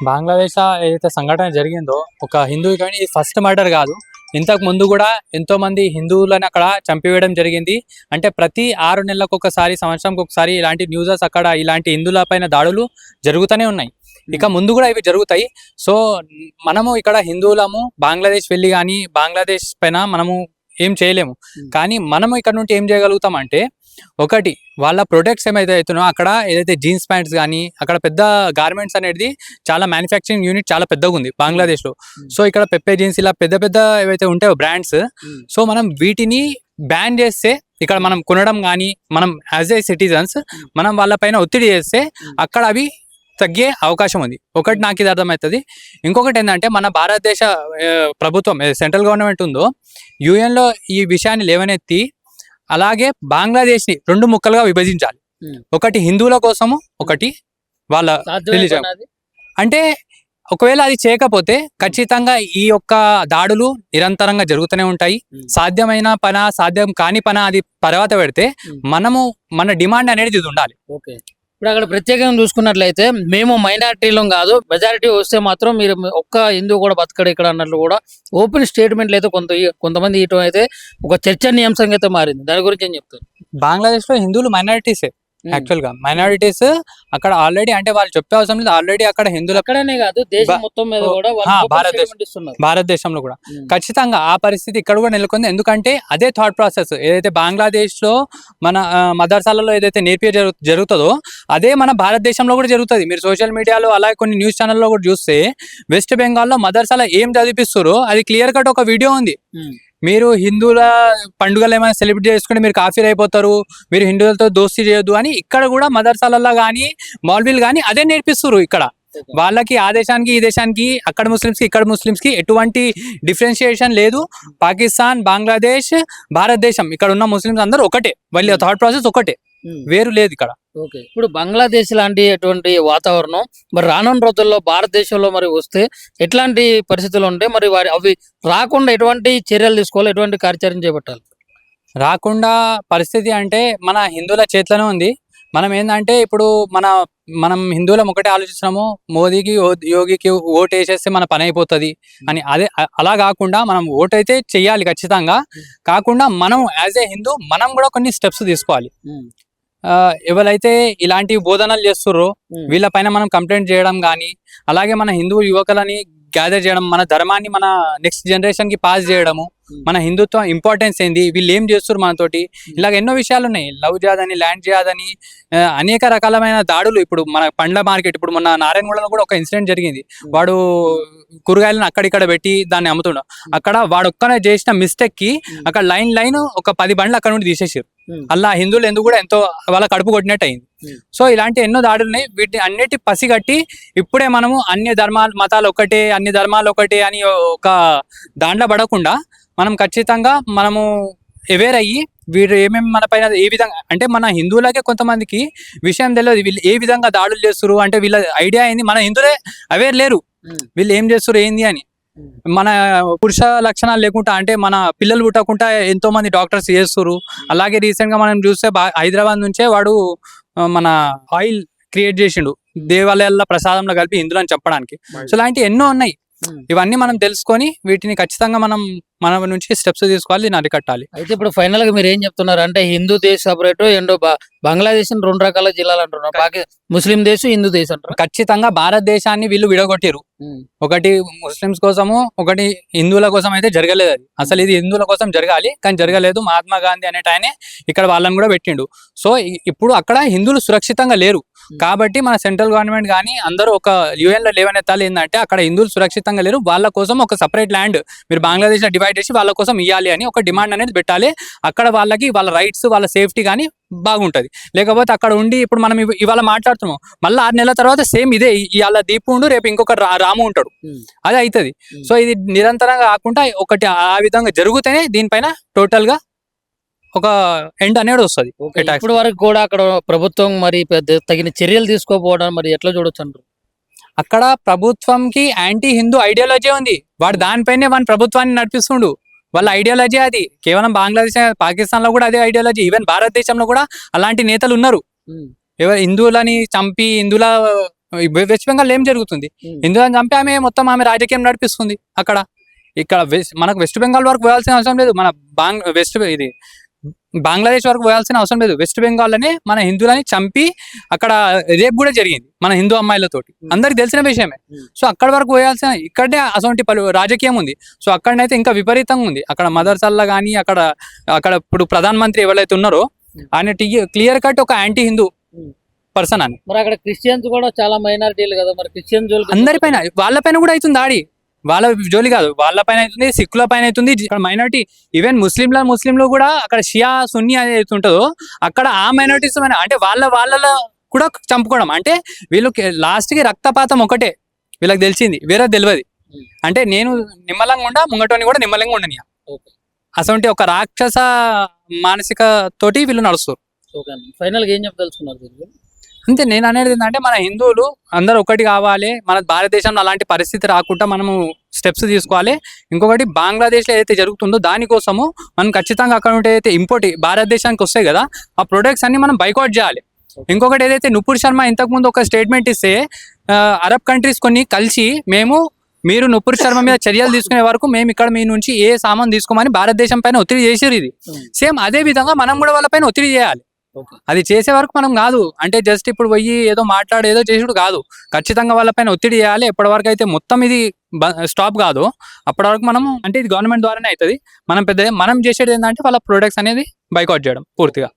బంగ్లాదేశ్‌లో ఏదైతే సంఘటన జరిగిందో, ఒక హిందువు కానీ ఇది ఫస్ట్ మర్డర్ కాదు. ఇంతకు ముందు కూడా ఎంతోమంది హిందువులను అక్కడ చంపివేయడం జరిగింది. అంటే ప్రతి 6 నెలలకొకసారి, సంవత్సరంకొకసారి ఇలాంటి న్యూసెస్ అక్కడ ఇలాంటి హిందువుల పైన దాడులు జరుగుతూనే ఉన్నాయి. ఇక ముందు కూడా ఇవి జరుగుతాయి. సో మనము ఇక్కడ హిందువులము బంగ్లాదేశ్ వెళ్ళి కానీ బంగ్లాదేశ్ పైన మనము ఏం చేయలేము. కానీ మనము ఇక్కడ నుండి ఏం చేయగలుగుతాం అంటే, ఒకటి వాళ్ళ ప్రొడక్ట్స్ ఏమైతే అవుతున్నాయో అక్కడ ఏదైతే జీన్స్ ప్యాంట్స్ కానీ అక్కడ పెద్ద గార్మెంట్స్ అనేది చాలా మ్యానుఫ్యాక్చరింగ్ యూనిట్ చాలా పెద్దగా ఉంది బంగ్లాదేశ్లో. సో ఇక్కడ పెప్పే జీన్స్ ఇలా పెద్ద పెద్ద ఏవైతే ఉంటాయో బ్రాండ్స్, సో మనం వీటిని బ్యాన్ చేస్తే ఇక్కడ మనం కొనడం కానీ మనం యాజ్ ఏ సిటిజన్స్ మనం వాళ్ళపైన ఒత్తిడి చేస్తే అక్కడ అవి తగ్గే అవకాశం ఉంది. ఒకటి నాకు ఇది అర్థమవుతుంది. ఇంకొకటి ఏంటంటే మన భారతదేశ ప్రభుత్వం సెంట్రల్ గవర్నమెంట్ ఉందో యుఎన్లో ఈ విషయాన్ని లేవనెత్తి అలాగే బంగ్లాదేశ్ని 2 ముక్కలుగా విభజించాలి. ఒకటి హిందువుల కోసము, ఒకటి వాళ్ళ రిలీజన్. అంటే ఒకవేళ అది చేయకపోతే ఖచ్చితంగా ఈ యొక్క దాడులు నిరంతరంగా జరుగుతూనే ఉంటాయి. సాధ్యమైన పన సాధ్యం కాని పన అది తర్వాత పెడితే మనము మన డిమాండ్ అనేది ఇది ఉండాలి. ఓకే, ఇప్పుడు అక్కడ ప్రత్యేకంగా చూసుకున్నట్లయితే మేము మైనారిటీలో కాదు, మెజారిటీ వస్తే మాత్రం మీరు ఒక్క హిందూ కూడా బతకడు ఇక్కడ అన్నట్లు కూడా ఓపెన్ స్టేట్మెంట్లు అయితే కొంతమంది ఇటు అయితే ఒక చర్చనీయాంశంగా అయితే మారింది. దాని గురించి ఏం చెప్తారు? బంగ్లాదేశ్లో హిందువులు మైనారిటీసే. యాక్చువల్ గా మైనారిటీస్ అక్కడ ఆల్రెడీ, అంటే వాళ్ళు చెప్పే అవసరం లేదు, ఆల్రెడీ అక్కడ హిందువులు అక్కడనే కాదు దేశం మొత్తం మీద కూడా భారతదేశంలో కూడా ఖచ్చితంగా ఆ పరిస్థితి ఇక్కడ కూడా నెలకొంది. ఎందుకంటే అదే థాట్ ప్రాసెస్ ఏదైతే బంగ్లాదేశ్ లో మన మదర్సాలలో ఏదైతే నేర్పే జరుగుతుందో అదే మన భారతదేశంలో కూడా జరుగుతుంది. మీరు సోషల్ మీడియాలో అలాగే కొన్ని న్యూస్ ఛానల్లో కూడా చూస్తే వెస్ట్ బెంగాల్లో మదర్సాలో ఏం చదివిస్తారో అది క్లియర్ కట్ ఒక వీడియో ఉంది. మీరు హిందువుల పండుగలు ఏమైనా సెలబ్రేట్ చేసుకుంటే మీరు కాఫీలు అయిపోతారు, మీరు హిందువులతో దోస్తీ చేయొద్దు అని ఇక్కడ కూడా మదర్సాలల్లో కానీ మౌల్వీలు కానీ అదే నేర్పిస్తారు. ఇక్కడ వాళ్ళకి ఆ దేశానికి ఈ దేశానికి, అక్కడ ముస్లిమ్స్ కి ఇక్కడ ముస్లిమ్స్ కి ఎటువంటి డిఫరెన్షియేషన్ లేదు. పాకిస్తాన్, బంగ్లాదేశ్, భారతదేశం ఇక్కడ ఉన్న ముస్లిమ్స్ అందరూ ఒకటే, వాళ్ళ థాట్ ప్రాసెస్ ఒకటే, వేరు లేదు ఇక్కడ. ఓకే, ఇప్పుడు బంగ్లాదేశ్ లాంటి ఎటువంటి వాతావరణం మరి రానున్న రోజుల్లో భారతదేశంలో మరి వస్తే ఎట్లాంటి పరిస్థితులు ఉంటాయి, మరి అవి రాకుండా ఎటువంటి చర్యలు తీసుకోవాలి, ఎటువంటి కార్యాచరణ చేపట్టాలి? రాకుండా పరిస్థితి అంటే మన హిందువుల చేతిలోనే ఉంది. మనం ఏంటంటే ఇప్పుడు మనం హిందువులం ఒకటే ఆలోచిస్తున్నాము, మోదీకి యోగికి ఓటు వేసేస్తే మన పని అయిపోతుంది అని. అదే అలా కాకుండా మనం ఓటు అయితే చెయ్యాలి ఖచ్చితంగా. కాకుండా మనం యాజ్ ఏ హిందూ మనం కూడా కొన్ని స్టెప్స్ తీసుకోవాలి. ఎవరైతే ఇలాంటి బోధనలు చేస్తుర్రో వీళ్ళపైన మనం కంప్లైంట్ చేయడం కానీ, అలాగే మన హిందూ యువకులని గ్యాదర్ చేయడం, మన ధర్మాన్ని మన నెక్స్ట్ జనరేషన్ కి పాస్ చేయడము, మన హిందుత్వం ఇంపార్టెన్స్ ఏంది, వీళ్ళు ఏం చేస్తారు మనతోటి, ఇలాగ ఎన్నో విషయాలు ఉన్నాయి. లవ్ జిహాద్ అని, ల్యాండ్ జిహాద్ అని, అనేక రకాలమైన దాడులు. ఇప్పుడు మన పండ్ల మార్కెట్, ఇప్పుడు మొన్న నారాయణగూడలో కూడా ఒక ఇన్సిడెంట్ జరిగింది. వాడు కూరగాయలను అక్కడిక్కడ పెట్టి దాన్ని అమ్ముతుండ, అక్కడ వాడు ఒక్కనే చేసిన మిస్టేక్ కి అక్కడ లైన్ ఒక 10 బండ్లు అక్కడ నుండి తీసేసారు. అలా హిందువులు ఎందుకు కూడా ఎంతో వాళ్ళ కడుపు కొట్టినట్టు అయింది. సో ఇలాంటి ఎన్నో దాడులు ఉన్నాయి. వీటిని అన్నిటి పసిగట్టి ఇప్పుడే మనము అన్ని మతాలు ఒకటే, అన్ని ధర్మాలు ఒకటే అని ఒక దాంట్లో పడకుండా మనం ఖచ్చితంగా మనము అవేర్ అయ్యి వీళ్ళు ఏమేమి మన పైన ఏ విధంగా, అంటే మన హిందువులకే కొంతమందికి విషయం తెలియదు వీళ్ళు ఏ విధంగా దాడులు చేస్తారు, అంటే వీళ్ళ ఐడియా ఏంది, మన హిందువులే అవేర్ లేరు వీళ్ళు ఏం చేస్తారు ఏంది అని. మన పురుష లక్షణాలు లేకుండా, అంటే మన పిల్లలు పుట్టకుండా ఎంతో మంది డాక్టర్స్ చేస్తారు. అలాగే రీసెంట్ గా మనం చూస్తే హైదరాబాద్ నుంచే వాడు మన ఆయిల్ క్రియేట్ చేసిండు దేవాలయాల ప్రసాదంలో కలిపి హిందువులు అని చెప్పడానికి. సో ఇలాంటి ఎన్నో ఉన్నాయి. ఇవన్నీ మనం తెలుసుకొని వీటిని ఖచ్చితంగా మనం మన నుంచి స్టెప్స్ తీసుకోవాలి, దీన్ని అరికట్టాలి. అయితే ఇప్పుడు ఫైనల్ గా మీరు ఏం చెప్తున్నారు అంటే, హిందూ దేశ్ సపరేట్, బంగ్లాదేశ్ 2 రకాల జిల్లాలు అంటున్నారు, ముస్లిం దేశం, హిందూ దేశం అంటారు. ఖచ్చితంగా భారతదేశాన్ని వీళ్ళు విడగొట్టారు. ఒకటి ముస్లిమ్స్ కోసము, ఒకటి హిందువుల కోసం అయితే జరగలేదు. అది అసలు ఇది హిందువుల కోసం జరగాలి కానీ జరగలేదు. మహాత్మా గాంధీ అనేట ఆయనే ఇక్కడ వాళ్ళని కూడా పెట్టిండు. సో ఇప్పుడు అక్కడ హిందువులు సురక్షితంగా లేరు కాబట్టి మన సెంట్రల్ గవర్నమెంట్ కానీ అందరూ ఒక యుఎన్లో లేవనెత్తాలి. ఏంటంటే అక్కడ హిందువులు సురక్షితంగా లేరు, వాళ్ళ కోసం ఒక సపరేట్ ల్యాండ్ మీరు బంగ్లాదేశ్ లో డివైడ్ చేసి వాళ్ళ కోసం ఇవ్వాలి అని ఒక డిమాండ్ అనేది పెట్టాలి. అక్కడ వాళ్ళకి వాళ్ళ రైట్స్, వాళ్ళ సేఫ్టీ కానీ బాగుంటది. లేకపోతే అక్కడ ఉండి ఇప్పుడు మనం ఇవాళ మాట్లాడుతున్నాం, మళ్ళీ 6 నెలల తర్వాత సేమ్ ఇదే, ఇవాళ దీపు ఉండు, రేపు ఇంకొక రాము ఉంటాడు, అదే అవుతుంది. సో ఇది నిరంతరంగా కాకుండా ఒకటి ఆ విధంగా జరుగుతూనే దీనిపైన టోటల్ గా ఒక ఎండ్ అనేది వస్తుంది. ఇప్పుడు వరకు కూడా అక్కడ ప్రభుత్వం మరి తగిన చర్యలు తీసుకోకపోవడం మరి ఎట్లా చూడొచ్చు అంటారు? అక్కడ ప్రభుత్వంకి యాంటీ హిందూ ఐడియాలజీ ఉంది. వాడు దానిపైనే వాని ప్రభుత్వాన్ని నడిపిస్తుండు. వాళ్ళ ఐడియాలజీ అది. కేవలం బంగ్లాదేశ్, పాకిస్తాన్ లో కూడా అదే ఐడియాలజీ. ఈవెన్ భారతదేశంలో కూడా అలాంటి నేతలు ఉన్నారు. ఎవరు హిందువులని చంపి హిందువుల వెస్ట్ బెంగాల్ ఏం జరుగుతుంది? హిందువులను చంపి ఆమె మొత్తం ఆమె రాజకీయం నడిపిస్తుంది అక్కడ. ఇక్కడ మనకు వెస్ట్ బెంగాల్ వరకు పోయాల్సిన అవసరం లేదు, మన బంగ్లాదేశ్ వరకు పోయాల్సిన అవసరం లేదు. వెస్ట్ బెంగాల్లోనే మన హిందువులని చంపి అక్కడ రేప్ కూడా జరిగింది మన హిందూ అమ్మాయిలతోటి, అందరికి తెలిసిన విషయమే. సో అక్కడ వరకు పోయాల్సిన, ఇక్కడే అసొంటి పలు రాజకీయం ఉంది. సో అక్కడనైతే ఇంకా విపరీతంగా ఉంది. అక్కడ మదర్సల్లా కానీ అక్కడ ఇప్పుడు ప్రధానమంత్రి ఎవరైతే ఉన్నారో ఆయన క్లియర్ కట్ ఒక యాంటీ హిందూ పర్సన్ అని. మరి అక్కడ క్రిస్టియన్స్ కూడా చాలా మైనారిటీలు కదా, మరి క్రిస్టియన్ అందరిపైన వాళ్ళపైన కూడా అవుతుంది దాడి. వాళ్ళ జోలి కాదు, వాళ్ళ పైన అవుతుంది, సిక్కుల పైన అవుతుంది. ఇక్కడ మైనారిటీ ఈవెన్ ముస్లింలు కూడా అక్కడ షియా సున్నీ అనేది ఉంటుందో అక్కడ ఆ మైనారిటీస్ అంటే వాళ్ళలో కూడా చంపుకోవడం. అంటే వీళ్ళకి లాస్ట్ కి రక్తపాతం ఒకటే వీళ్ళకి తెలిసింది, వేరే తెలియదు. అంటే నేను నిమ్మలంగా ఉండా, ముంగటోని కూడా నిమ్మలంగా ఉండని, అసలు ఒక రాక్షస మానసిక తోటి వీళ్ళు నడుస్తారు. ఫైనల్ గా ఏం చెప్పదలుచుకున్నారు? అంతే, నేను అనేది ఏంటంటే మన హిందువులు అందరూ ఒకటి కావాలి. మన భారతదేశంలో అలాంటి పరిస్థితి రాకుండా మనము స్టెప్స్ తీసుకోవాలి. ఇంకొకటి, బంగ్లాదేశ్లో ఏదైతే జరుగుతుందో దానికోసము మనం ఖచ్చితంగా అక్కడ ఉంటే ఏదైతే ఇంపోర్ట్ భారతదేశానికి వస్తాయి కదా ఆ ప్రొడక్ట్స్ అన్ని మనం బైకాట్ చేయాలి. ఇంకొకటి, ఏదైతే నుపూర్ శర్మ ఇంతకుముందు ఒక స్టేట్మెంట్ ఇస్తే అరబ్ కంట్రీస్ కొన్ని కలిసి మీరు నుపూర్ శర్మ మీద చర్యలు తీసుకునే వరకు మేము ఇక్కడ మీ నుంచి ఏ సామాన్ తీసుకోమని భారతదేశం పైన ఒత్తిడి చేసారు. ఇది సేమ్ అదే విధంగా మనం కూడా వాళ్ళ పైన ఒత్తిడి చేయాలి. అది చేసే వరకు మనం కాదు, అంటే జస్ట్ ఇప్పుడు పోయి ఏదో మాట్లాడేదో చేసుడు కాదు, ఖచ్చితంగా వాళ్ళపైన ఒత్తిడి చేయాలి. ఎప్పటి వరకు అయితే మొత్తం ఇది స్టాప్ కాదు అప్పటి వరకు మనము, అంటే ఇది గవర్నమెంట్ ద్వారానే అవుతుంది. మనం చేసేది ఏంటంటే వాళ్ళ ప్రొడక్ట్స్ అనేది బైకాట్ చేయడం పూర్తిగా.